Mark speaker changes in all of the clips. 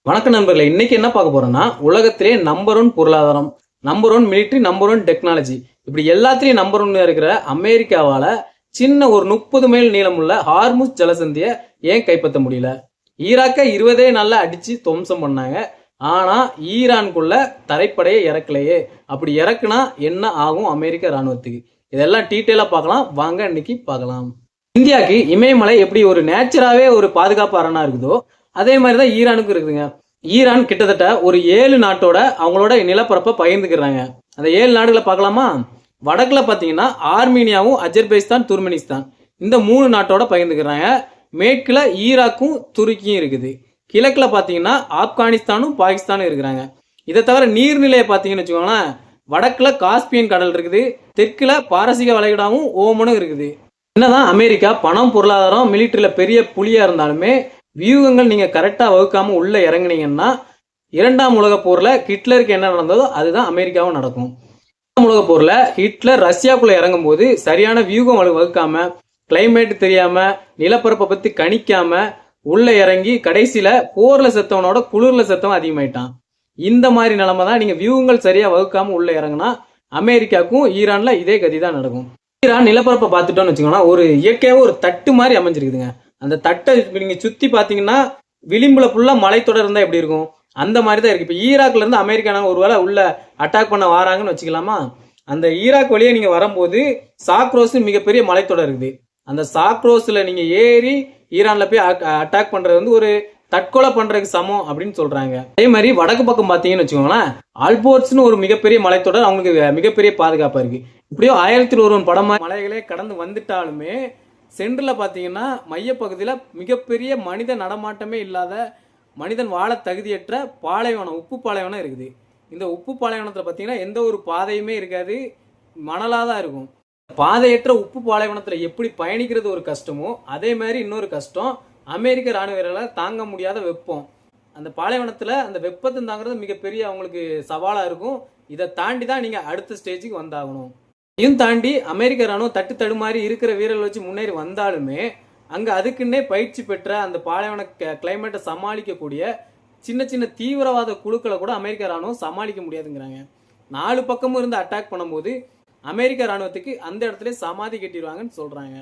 Speaker 1: வணக்கம் நண்பர்களே, இன்னைக்கு என்ன பார்க்க போறோம்னா உலகத்திலே நம்பர் 1 பொருளாதாரம், நம்பர் 1 மிலிட்டரி, நம்பர் 1 டெக்னாலஜி, இப்படி எல்லாத்திலையும் நம்பர் 1 இருக்கிற அமெரிக்காவால சின்ன ஒரு 30 மைல் நீளமுள்ள ஹார்முஸ் ஜலசந்தியை ஏன் கைப்பற்ற முடியல? ஈராக்கை 20 நாள்ல அடிச்சு துவம்சம் பண்ணாங்க. ஆனா ஈரானுக்குள்ள தரைப்படையை இறக்கலையே. அப்படி இறக்குனா என்ன ஆகும் அமெரிக்க ராணுவத்துக்கு? இதெல்லாம் டீட்டெயிலா பார்க்கலாம். வாங்க இன்னைக்கு பார்க்கலாம். இந்தியாவுக்கு இமயமலை எப்படி ஒரு நேச்சராகவே ஒரு பாதுகாப்பு அரணா இருக்குதோ அதே மாதிரி தான் ஈரானுக்கும் இருக்குதுங்க. ஈரான் கிட்டத்தட்ட ஒரு 7 நாட்டோட அவங்களோட நிலப்பரப்பை பகிர்ந்துக்கிறாங்க. அந்த 7 நாடுகளை பார்க்கலாமா? வடக்குல பார்த்தீங்கன்னா ஆர்மீனியாவும் அஜர்பைஸ்தான் துர்மெனிஸ்தான் இந்த 3 நாட்டோட பகிர்ந்துக்கிறாங்க. மேற்குல ஈராக்கும் துருக்கியும் இருக்குது. கிழக்குல பார்த்தீங்கன்னா ஆப்கானிஸ்தானும் பாகிஸ்தானும் இருக்கிறாங்க. இதை தவிர நீர்நிலையை பார்த்தீங்கன்னு வச்சுக்கோங்களேன், வடக்குல காஸ்பியன் கடல் இருக்குது, தெற்குல பாரசீக வளைகுடாவும் ஓமனும் இருக்குது. என்னதான் அமெரிக்கா பணம், பொருளாதாரம், மிலிட்டரியில பெரிய புலியா இருந்தாலுமே வியூகங்கள் நீங்க கரெக்டா வகுக்காம உள்ள இறங்குனீங்கன்னா 2ஆம் உலக போர்ல ஹிட்லருக்கு என்ன நடந்ததோ அதுதான் அமெரிக்காவும் நடக்கும். 2ஆம் உலக போர்ல ஹிட்லர் ரஷ்யாக்குள்ள இறங்கும் போது சரியான வியூகம் வகுக்காம, கிளைமேட் தெரியாம, நிலப்பரப்பை பத்தி கணிக்காம உள்ள இறங்கி கடைசியில போர்ல செத்தவனோட குளிர்ல செத்தவன் அதிகமாயிட்டான். இந்த மாதிரி நிலைமை தான். நீங்க வியூகங்கள் சரியா வகுக்காம உள்ள இறங்குனா அமெரிக்காவுக்கும் ஈரான்ல இதே கதி தான் நடக்கும். ஈரான் நிலப்பரப்பை பார்த்துட்டோம்னு வச்சுக்கோங்கன்னா ஒரு இயற்கையாவே ஒரு தட்டு மாதிரி அமைஞ்சிருக்குதுங்க. அந்த தட்டை நீங்க சுத்தி பாத்தீங்கன்னா விளிம்புல ஃபுல்லா மலைத்தொடர் இருந்தா எப்படி இருக்கும், அந்த மாதிரி தான் இருக்கு. இப்ப ஈராக்ல இருந்து அமெரிக்கா ஒருவேளை உள்ள அட்டாக் பண்ண வராங்கன்னு வச்சுக்கலாமா, அந்த ஈராக் வழியே நீங்க வரும்போது சாக்ரோஸ் மிகப்பெரிய மலைத்தொடர் இருக்குது. அந்த சாக்ரோஸ்ல நீங்க ஏறி ஈரான்ல போய் அட்டாக் பண்றது வந்து ஒரு தற்கொலை பண்றதுக்கு சமம் அப்படின்னு சொல்றாங்க. அதே மாதிரி வடக்கு பக்கம் பாத்தீங்கன்னு வச்சுக்கோங்களேன், ஆல்போர்ட்ஸ்னு ஒரு மிகப்பெரிய மலைத்தொடர், அவங்களுக்கு மிகப்பெரிய பாதுகாப்பா இருக்கு. இப்படியோ 1001 படமா மலைகளே கடந்து வந்துட்டாலுமே சென்டரில் பார்த்தீங்கன்னா மையப்பகுதியில் மிகப்பெரிய மனித நடமாட்டமே இல்லாத, மனிதன் வாழ தகுதியற்ற பாலைவனம், உப்பு பாலைவனம் இருக்குது. இந்த உப்பு பாலைவனத்தில் பார்த்தீங்கன்னா எந்த ஒரு பாதையுமே இருக்காது, மணலாக தான் இருக்கும். பாதையற்ற உப்பு பாலைவனத்தில் எப்படி பயணிக்கிறது ஒரு கஷ்டமோ அதே மாதிரி இன்னொரு கஷ்டம் அமெரிக்க ராணுவ வீரர்களால் தாங்க முடியாத வெப்பம். அந்த பாலைவனத்தில் அந்த வெப்பத்தை தாங்கிறது மிகப்பெரிய அவங்களுக்கு சவாலாக இருக்கும். இதை தாண்டி தான் நீங்கள் அடுத்த ஸ்டேஜுக்கு வந்தாகணும். இதையும் தாண்டி அமெரிக்க ராணுவம் தட்டு தடுமாறி இருக்கிற வீரர்கள் வச்சு முன்னேறி வந்தாலுமே அங்க அதுக்குன்னே பயிற்சி பெற்ற அந்த பாலைவன கிளைமேட்டை சமாளிக்கக்கூடிய சின்ன சின்ன தீவிரவாத குழுக்களை கூட அமெரிக்க ராணுவம் சமாளிக்க முடியாதுங்கிறாங்க. 4 பக்கமும் இருந்து அட்டாக் பண்ணும்போது அமெரிக்க ராணுவத்துக்கு அந்த இடத்துல சமாதி கட்டிடுவாங்கன்னு சொல்றாங்க.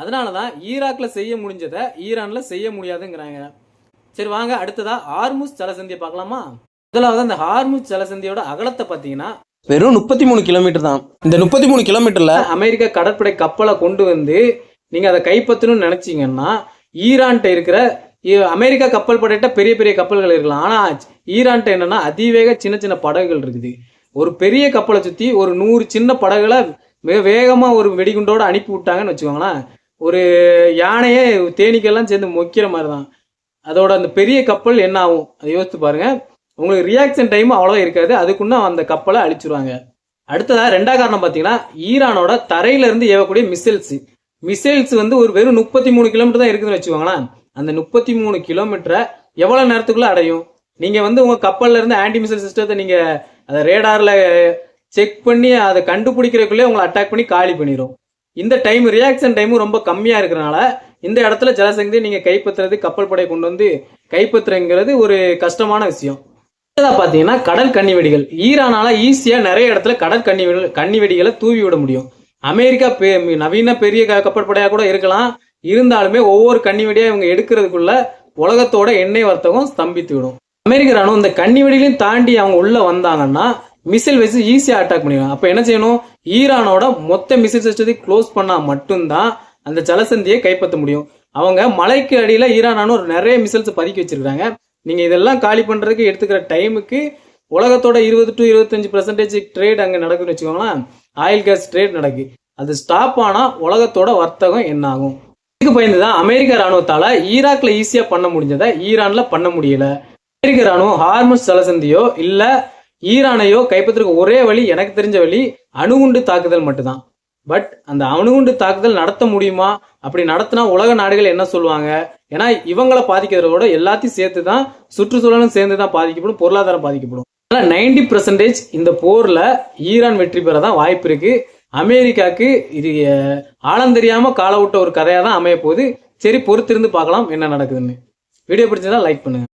Speaker 1: அதனாலதான் ஈராக்ல செய்ய முடிஞ்சதை ஈரான்ல செய்ய முடியாதுங்கிறாங்க. சரி வாங்க அடுத்ததா ஹார்முஸ் ஜலசந்தியை பார்க்கலாமா? முதலாவது அந்த ஹார்முஸ் ஜலசந்தியோட அகலத்தை பார்த்தீங்கன்னா வெறும் 33 கிலோமீட்டர் தான். இந்த 33 கிலோமீட்டர்ல அமெரிக்க கடற்படை கப்பலை கொண்டு வந்து நீங்க அதை கைப்பற்றணும்னு நினைச்சீங்கன்னா ஈரான்கிட்ட இருக்கிற அமெரிக்கா கப்பல் படையிட்ட பெரிய பெரிய கப்பல்கள் இருக்கலாம். ஆனா ஈரான்கிட்ட என்னன்னா அதிவேக சின்ன சின்ன படகுகள் இருக்குது. ஒரு பெரிய கப்பலை சுத்தி ஒரு 100 சின்ன படகுகளை மிக வேகமா ஒரு வெடிகுண்டோட அனுப்பி விட்டாங்கன்னு வச்சுக்கோங்களேன், ஒரு யானையே தேனீக்கெல்லாம் சேர்ந்து மொக்கிற மாதிரி தான். அதோட அந்த பெரிய கப்பல் என்ன ஆகும் அதை யோசித்து பாருங்க. உங்களுக்கு ரியாக்ஷன் டைம் அவ்வளோ இருக்காது, அதுக்குன்னா அந்த கப்பலை அழிச்சிருவாங்க. அடுத்ததா 2ஆம் காரணம் பார்த்தீங்கன்னா ஈரானோட தரையில இருந்து ஏவக்கூடிய மிசைல்ஸ் வந்து ஒரு வெறும் 33 கிலோமீட்டர் தான் இருக்குதுன்னு வச்சுக்கோங்களேன். அந்த 33 கிலோமீட்டரை எவ்வளவு நேரத்துக்குள்ள அடையும்? நீங்க வந்து உங்க கப்பல்ல இருந்து ஆன்டி மிசைல் சிஸ்டத்தை நீங்க அதை ரேடார்ல செக் பண்ணி அதை கண்டுபிடிக்கிறதுக்குள்ளே உங்களை அட்டாக் பண்ணி காலி பண்ணிடும். இந்த டைம் ரியாக்ஷன் டைமும் ரொம்ப கம்மியா இருக்கிறனால இந்த இடத்துல ஜலசந்தியை நீங்க கைப்பற்றுறது, கப்பல் படை கொண்டு வந்து கைப்பற்றுங்கிறது ஒரு கஷ்டமான விஷயம். பாத்தீங்கன்னா கடல் கன்னிவெடிகள். ஈரானால ஈஸியா நிறைய இடத்துல கடல் கன்னிவெடிகளை தூவி விட முடியும். அமெரிக்கா நவீன பெரிய கப்பற்படையா கூட இருக்கலாம், இருந்தாலுமே ஒவ்வொரு கன்னிவெடியா இவங்க எடுக்கிறதுக்குள்ள உலகத்தோட எண்ணெய் வர்த்தகம் ஸ்தம்பித்து விடும். அமெரிக்க ராணுவம் இந்த கன்னிவெடிகளையும் தாண்டி அவங்க உள்ள வந்தாங்கன்னா மிசைல் வச்சு ஈஸியா அட்டாக் பண்ணிடுவாங்க. அப்ப என்ன செய்யணும்? ஈரானோட மொத்த மிசைல் சிஸ்டத்தை க்ளோஸ் பண்ணா மட்டும்தான் அந்த ஜலசந்தியை கைப்பற்ற முடியும். அவங்க மலைக்கு அடியில ஈரானான ஒரு நிறைய மிசைல்ஸ் பதுக்கி வச்சிருக்காங்க. நீங்க இதெல்லாம் காலி பண்றதுக்கு எடுத்துக்கிற டைமுக்கு உலகத்தோட 20 to 25% ட்ரேட் அங்க நடக்குன்னு வச்சுக்கோங்களேன். ஆயில் கேஸ் ட்ரேட் நடக்கு. அது ஸ்டாப் ஆனா உலகத்தோட வர்த்தகம் என்ன ஆகும்? இதுக்கு பயந்துதான் அமெரிக்க ராணுவத்தால ஈராக்ல ஈஸியா பண்ண முடிஞ்சதை ஈரான்ல பண்ண முடியல. அமெரிக்க ராணுவம் ஹார்முஸ் ஜலசந்தியோ இல்ல ஈரானையோ கைப்பற்றுறதுக்கு ஒரே வழி, எனக்கு தெரிஞ்ச வழி, அணுகுண்டு தாக்குதல் மட்டும்தான். பட் அந்த அணுகுண்டு தாக்குதல் நடத்த முடியுமா? அப்படி நடத்தினா உலக நாடுகள் என்ன சொல்லுவாங்க? ஏன்னா இவங்களை பாதிக்கிறதோட எல்லாத்தையும் சேர்த்து தான் சுற்றுச்சூழலும் சேர்ந்து தான் பாதிக்கப்படும், பொருளாதாரம் பாதிக்கப்படும். 90% இந்த போர்ல ஈரான் வெற்றி பெற தான் வாய்ப்பு இருக்கு. அமெரிக்காவுக்கு இது ஆழம் தெரியாம கால விட்ட ஒரு கதையா தான் அமைய போகுது. சரி பொறுத்திருந்து பார்க்கலாம் என்ன நடக்குதுன்னு. வீடியோ பிடிச்சதா லைக் பண்ணுங்க.